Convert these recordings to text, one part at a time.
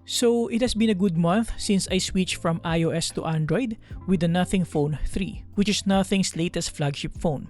So it has been a good month since I switched from iOS to Android with the Nothing Phone 3, which is Nothing's latest flagship phone.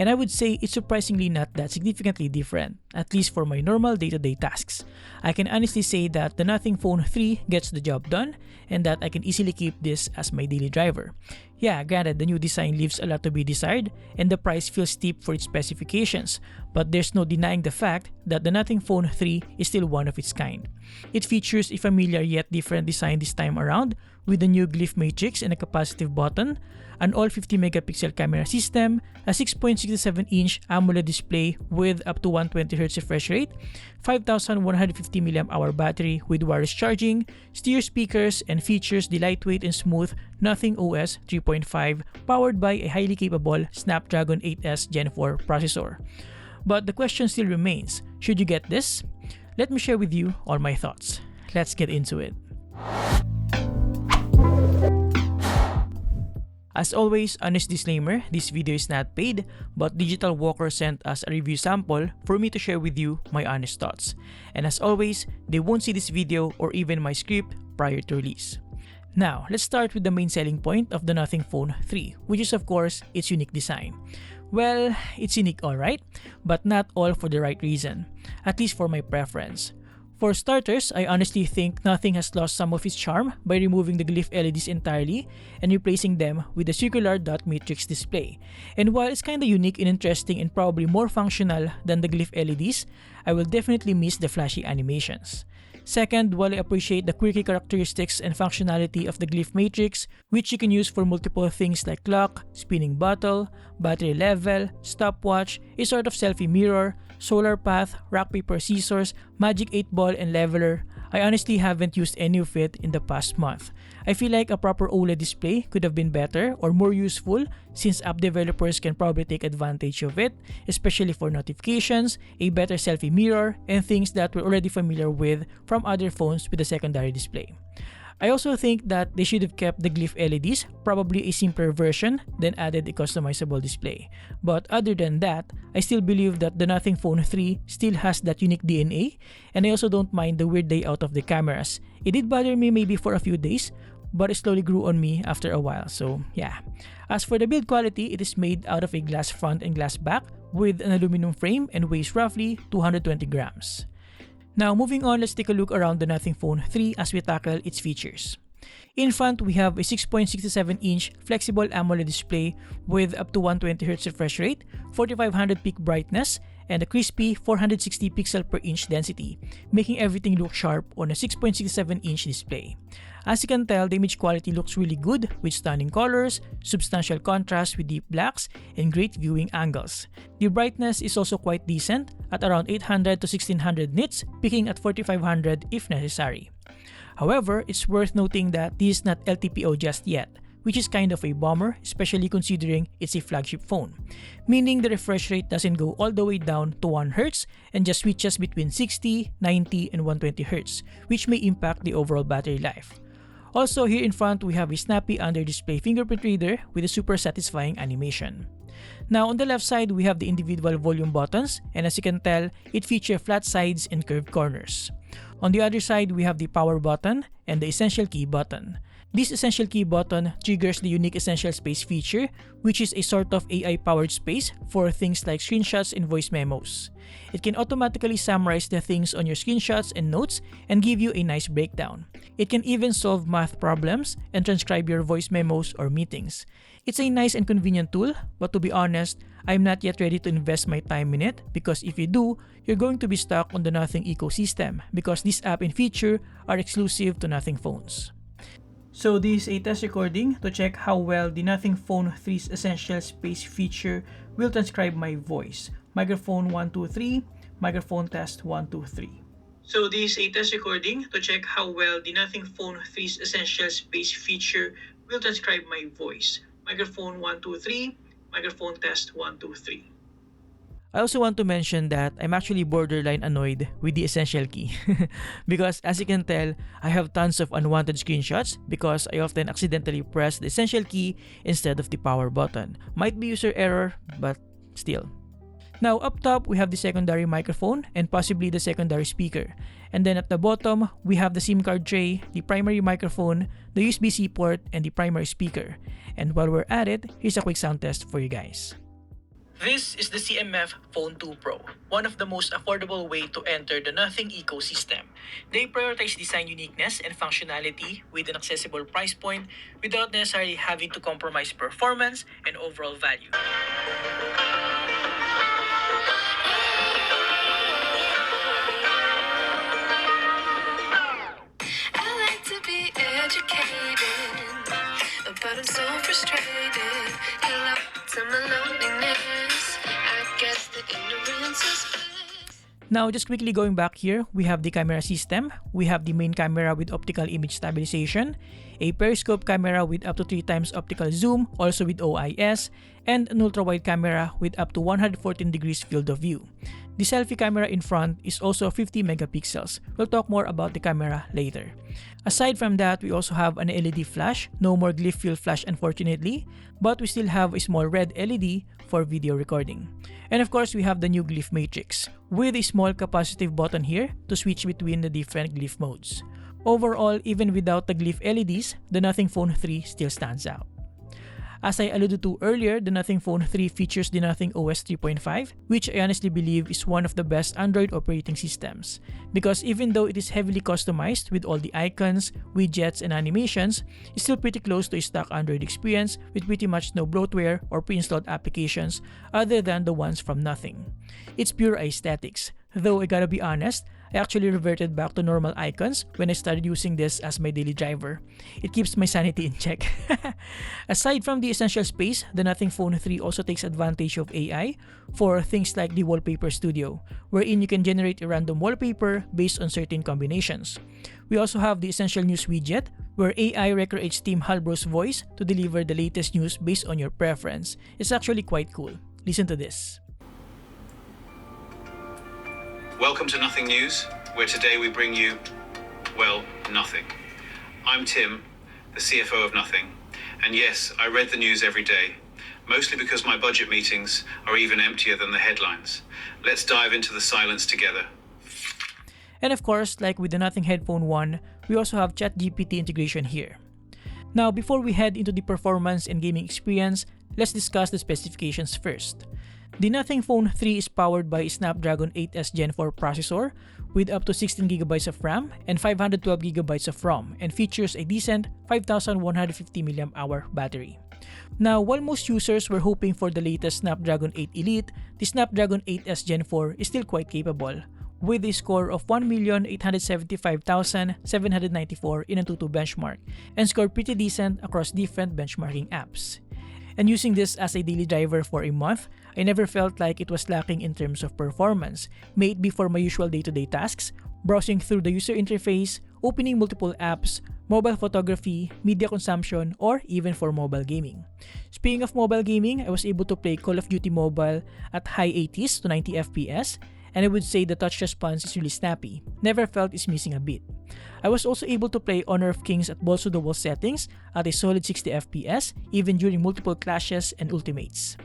And I would say it's surprisingly not that significantly different, at least for my normal day-to-day tasks. I can honestly say that the Nothing Phone 3 gets the job done and that I can easily keep this as my daily driver. Yeah, granted, the new design leaves a lot to be desired and the price feels steep for its specifications, but there's no denying the fact that the Nothing Phone 3 is still one of its kind. It features a familiar yet different design this time around with the new Glyph matrix and a capacitive button, an all 50 megapixel camera system, a 6.67-inch AMOLED display with up to 120Hz refresh rate, 5150 mAh battery with wireless charging, stereo speakers, and features the lightweight and smooth Nothing OS 3.5 powered by a highly capable Snapdragon 8S Gen 4 processor. But the question still remains, should you get this? Let me share with you all my thoughts. Let's get into it. As always, honest disclaimer, this video is not paid, but Digital Walker sent us a review sample for me to share with you my honest thoughts. And as always, they won't see this video or even my script prior to release. Now, let's start with the main selling point of the Nothing Phone 3, which is of course its unique design. Well, it's unique alright, but not all for the right reason, at least for my preference. For starters, I honestly think Nothing has lost some of its charm by removing the Glyph LEDs entirely and replacing them with a circular dot matrix display. And while it's kinda unique and interesting and probably more functional than the Glyph LEDs, I will definitely miss the flashy animations. Second, while I appreciate the quirky characteristics and functionality of the Glyph matrix, which you can use for multiple things like clock, spinning bottle, battery level, stopwatch, a sort of selfie mirror, solar path, rock paper scissors, magic 8 ball, and leveler, I honestly haven't used any of it in the past month. I feel like a proper OLED display could have been better or more useful since app developers can probably take advantage of it, especially for notifications, a better selfie mirror, and things that we're already familiar with from other phones with a secondary display. I also think that they should have kept the Glyph LEDs, probably a simpler version, then added a customizable display. But other than that, I still believe that the Nothing Phone 3 still has that unique DNA, and I also don't mind the weird layout of the cameras. It did bother me maybe for a few days, but it slowly grew on me after a while, so yeah. As for the build quality, it is made out of a glass front and glass back with an aluminum frame and weighs roughly 220 grams. Now moving on, let's take a look around the Nothing Phone 3 as we tackle its features. In front, we have a 6.67-inch flexible AMOLED display with up to 120Hz refresh rate, 4500 peak brightness, and a crispy 460 pixel per inch density, making everything look sharp on a 6.67-inch display. As you can tell, the image quality looks really good with stunning colors, substantial contrast with deep blacks, and great viewing angles. The brightness is also quite decent at around 800 to 1600 nits, peaking at 4500 if necessary. However, it's worth noting that this is not LTPO just yet, which is kind of a bummer, especially considering it's a flagship phone, meaning the refresh rate doesn't go all the way down to 1 Hz and just switches between 60, 90, and 120 Hz, which may impact the overall battery life. Also, here in front, we have a snappy under-display fingerprint reader with a super satisfying animation. Now, on the left side, we have the individual volume buttons, and as you can tell, it features flat sides and curved corners. On the other side, we have the power button and the essential key button. This essential key button triggers the unique essential space feature, which is a sort of AI-powered space for things like screenshots and voice memos. It can automatically summarize the things on your screenshots and notes and give you a nice breakdown. It can even solve math problems and transcribe your voice memos or meetings. It's a nice and convenient tool, but to be honest, I'm not yet ready to invest my time in it because if you do, you're going to be stuck on the Nothing ecosystem because this app and feature are exclusive to Nothing phones. So this is a test recording to check how well the Nothing Phone 3's essential space feature will transcribe my voice. Microphone 1, 2, 3, microphone test 1, 2, 3. So this is a test recording to check how well the Nothing Phone 3's essential space feature will transcribe my voice. Microphone 1, 2, 3, microphone test 1, 2, 3. I also want to mention that I'm actually borderline annoyed with the essential key because as you can tell, I have tons of unwanted screenshots because I often accidentally press the essential key instead of the power button. Might be user error, but still. Now up top, we have the secondary microphone and possibly the secondary speaker. And then at the bottom, we have the SIM card tray, the primary microphone, the USB-C port, and the primary speaker. And while we're at it, here's a quick sound test for you guys. This is the CMF Phone 2 Pro, one of the most affordable way to enter the Nothing ecosystem. They prioritize design uniqueness and functionality with an accessible price point without necessarily having to compromise performance and overall value. I like to be educated, but I'm so frustrated. Hello to my loneliness. Now, just quickly going back here, we have the camera system. We have the main camera with optical image stabilization, a periscope camera with up to 3 times optical zoom, also with OIS, and an ultra-wide camera with up to 114 degrees field of view. The selfie camera in front is also 50 megapixels. We'll talk more about the camera later. Aside from that, we also have an LED flash. No more Glyph field flash unfortunately, but we still have a small red LED for video recording. And of course, we have the new Glyph matrix with a small capacitive button here to switch between the different Glyph modes. Overall, even without the Glyph LEDs, the Nothing Phone 3 still stands out. As I alluded to earlier, the Nothing Phone 3 features the Nothing OS 3.5, which I honestly believe is one of the best Android operating systems. Because even though it is heavily customized with all the icons, widgets, and animations, it's still pretty close to a stock Android experience with pretty much no bloatware or pre-installed applications other than the ones from Nothing. It's pure aesthetics, though I gotta be honest, I actually reverted back to normal icons when I started using this as my daily driver. It keeps my sanity in check. Aside from the essential space, the Nothing Phone 3 also takes advantage of AI for things like the Wallpaper Studio, wherein you can generate a random wallpaper based on certain combinations. We also have the Essential News widget, where AI recreates Tim Halbro's voice to deliver the latest news based on your preference. It's actually quite cool. Listen to this. Welcome to Nothing News, where today we bring you, well, nothing. I'm Tim, the CFO of Nothing, and yes, I read the news every day, mostly because my budget meetings are even emptier than the headlines. Let's dive into the silence together. And of course, like with the Nothing Headphone 1, we also have ChatGPT integration here. Now, before we head into the performance and gaming experience, let's discuss the specifications first. The Nothing Phone 3 is powered by a Snapdragon 8S Gen 4 processor with up to 16GB of RAM and 512GB of ROM and features a decent 5150 mAh battery. Now, while most users were hoping for the latest Snapdragon 8 Elite, the Snapdragon 8S Gen 4 is still quite capable, with a score of 1,875,794 in Antutu benchmark and scored pretty decent across different benchmarking apps. And using this as a daily driver for a month, I never felt like it was lacking in terms of performance, may it be for my usual day-to-day tasks, browsing through the user interface, opening multiple apps, mobile photography, media consumption, or even for mobile gaming. Speaking of mobile gaming, I was able to play Call of Duty Mobile at high 80s to 90 FPS, and I would say the touch response is really snappy. Never felt it's missing a bit. I was also able to play Honor of Kings at balls to the wall settings at a solid 60 FPS even during multiple clashes and ultimates.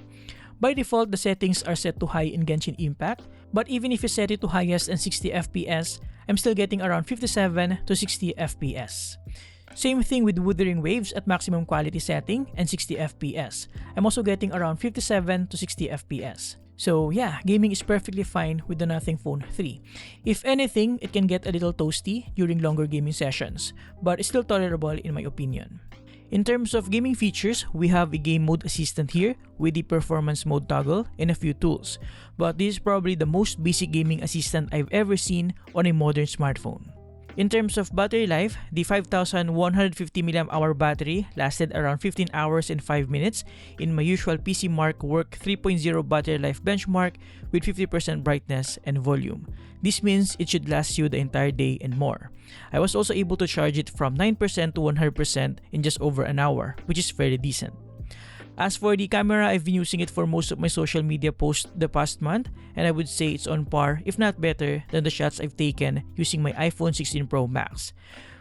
By default, the settings are set to high in Genshin Impact, but even if you set it to highest and 60 FPS, I'm still getting around 57 to 60 FPS. Same thing with Wuthering Waves at maximum quality setting and 60 FPS. I'm also getting around 57 to 60 FPS. So yeah, gaming is perfectly fine with the Nothing Phone 3. If anything, it can get a little toasty during longer gaming sessions, but it's still tolerable in my opinion. In terms of gaming features, we have a game mode assistant here with the performance mode toggle and a few tools, but this is probably the most basic gaming assistant I've ever seen on a modern smartphone. In terms of battery life, the 5150 mAh battery lasted around 15 hours and 5 minutes in my usual PC Mark Work 3.0 battery life benchmark with 50% brightness and volume. This means it should last you the entire day and more. I was also able to charge it from 9% to 100% in just over an hour, which is very decent. As for the camera, I've been using it for most of my social media posts the past month, and I would say it's on par, if not better, than the shots I've taken using my iPhone 16 Pro Max.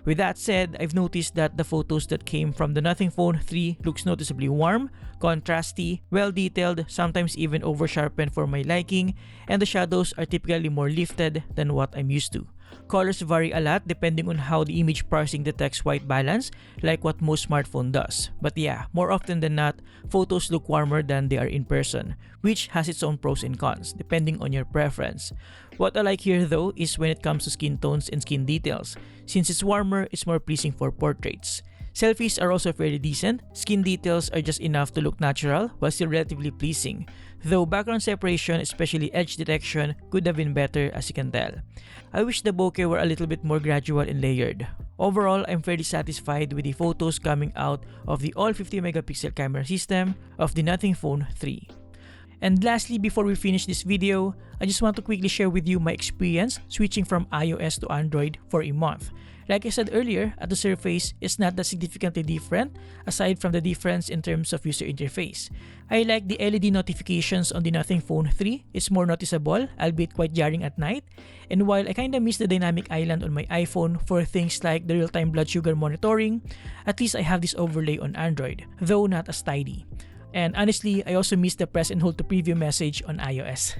With that said, I've noticed that the photos that came from the Nothing Phone 3 looks noticeably warm, contrasty, well-detailed, sometimes even over-sharpened for my liking, and the shadows are typically more lifted than what I'm used to. Colors vary a lot depending on how the image parsing detects white balance, like what most smartphone does. But yeah, more often than not, photos look warmer than they are in person, which has its own pros and cons, depending on your preference. What I like here though is when it comes to skin tones and skin details. Since it's warmer, it's more pleasing for portraits. Selfies are also fairly decent. Skin details are just enough to look natural while still relatively pleasing. Though background separation, especially edge detection, could have been better as you can tell. I wish the bokeh were a little bit more gradual and layered. Overall, I'm fairly satisfied with the photos coming out of the all 50 megapixel camera system of the Nothing Phone 3. And lastly, before we finish this video, I just want to quickly share with you my experience switching from iOS to Android for a month. Like I said earlier, at the surface, it's not that significantly different aside from the difference in terms of user interface. I like the LED notifications on the Nothing Phone 3, it's more noticeable, albeit quite jarring at night. And while I kinda miss the dynamic island on my iPhone for things like the real-time blood sugar monitoring, at least I have this overlay on Android, though not as tidy. And honestly, I also miss the press and hold to preview message on iOS.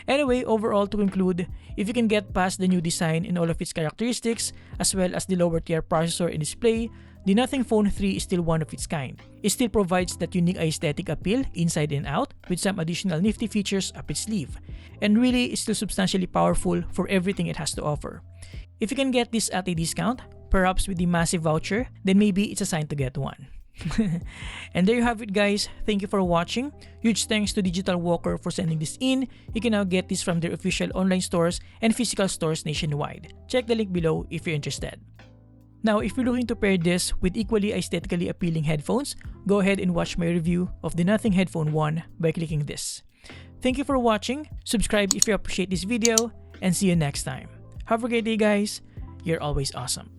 Anyway, overall to conclude, if you can get past the new design and all of its characteristics, as well as the lower tier processor and display, the Nothing Phone 3 is still one of its kind. It still provides that unique aesthetic appeal inside and out with some additional nifty features up its sleeve. And really, it's still substantially powerful for everything it has to offer. If you can get this at a discount, perhaps with the massive voucher, then maybe it's a sign to get one. And there you have it guys, thank you for watching. Huge thanks to Digital Walker for sending this in. You can now get this from their official online stores and physical stores nationwide. Check the link below if you're interested. Now if you're looking to pair this with equally aesthetically appealing headphones, go ahead and watch my review of the Nothing Headphone 1 by clicking this. Thank you for watching, subscribe if you appreciate this video, and see you next time. Have a great day guys, you're always awesome.